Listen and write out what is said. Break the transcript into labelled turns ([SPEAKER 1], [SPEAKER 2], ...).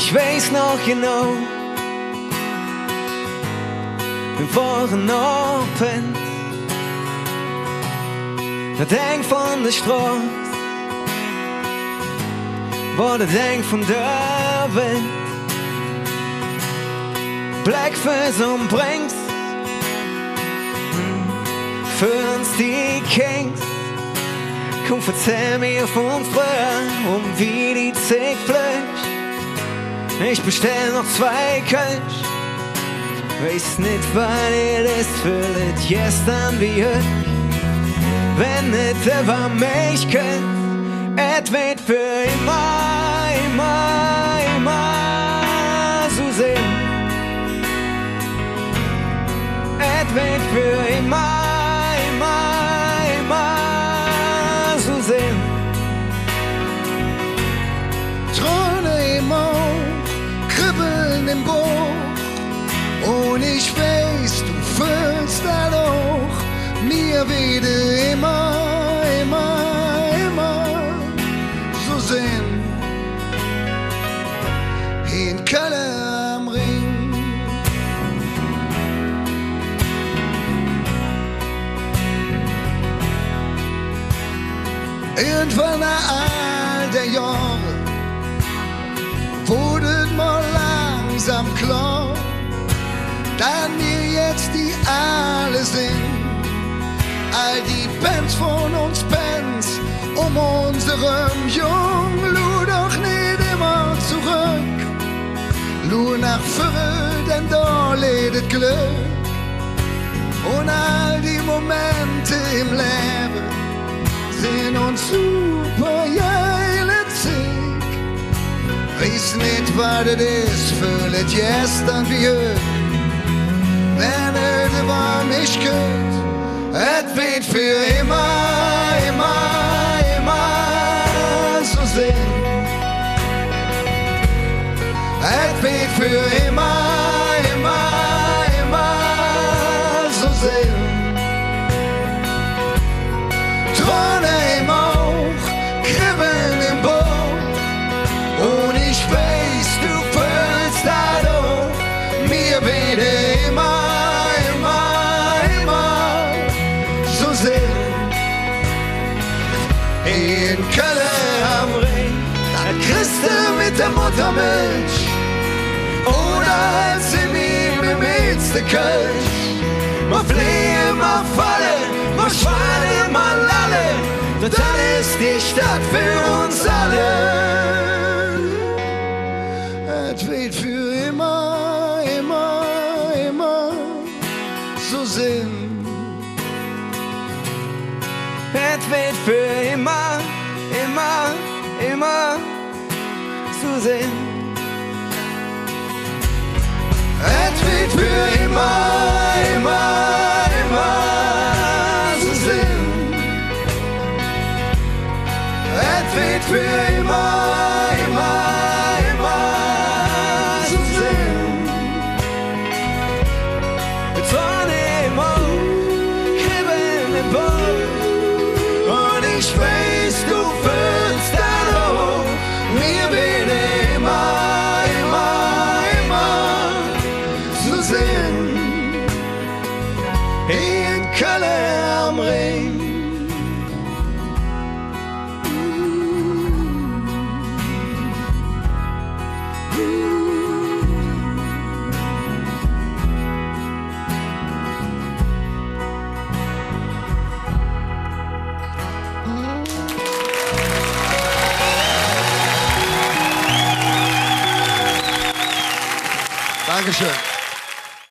[SPEAKER 1] ich weiß noch genau, wir waren open, das Ding von der Straße, war das Ding von der Welt. Blackface und Brinks, für uns die Kings. Komm, verzeih mir von früher, wie die Zeit flößt. Ich bestell noch 2 Kölsch. Weiß nicht, wann ihr das fühlt, gestern wie heute. Wenn nicht über mich könnt, et wird für immer, immer, immer so sein. Et wird für immer, immer, immer so sein.
[SPEAKER 2] Träume im Auge, Kribbeln im Bauch. Und ich weiß, du fühlst das auch. Mir wieder immer, immer, immer so sehen. In Köln am Ring. Irgendwann nach all der Jahre wurde mal langsam klar, dass wir jetzt die alle sind. All die Bands von uns Bands unserem Jung, lu doch nicht immer zurück. Lu nach vorne, denn da ledet Glück. Und all die Momente im Leben sind uns super geile Zeug. Weiß nicht, was das ist, fühlt gestern wie heute. Wenn es über mich geht, es wird für immer, immer, immer so sein. Es wird für immer, immer, immer so sein. Träume im Auge, Kribbeln im Bauch. Und ich weiß, du fühlst das auch. Mir wird immer, in Köln am Ring, da kriegst du mit der Muttermilch oder als in ihm im letzten Kölsch. Ma fliehen, ma fallen, ma schwaden, ma lallen, doch dann ist die Stadt für uns alle. Es wird für immer, immer, immer so sein.
[SPEAKER 1] Es wird für immer, immer, immer so sein.
[SPEAKER 2] Es wird für immer, immer, immer so sein. Es wird für immer, immer, immer so sein.
[SPEAKER 1] Träume im Auge, Kribbeln im Bauch.
[SPEAKER 2] Ich weiß, du fühlst das auch. Mir wird immer, immer, immer so sein. In Köln am Ring. Dankeschön.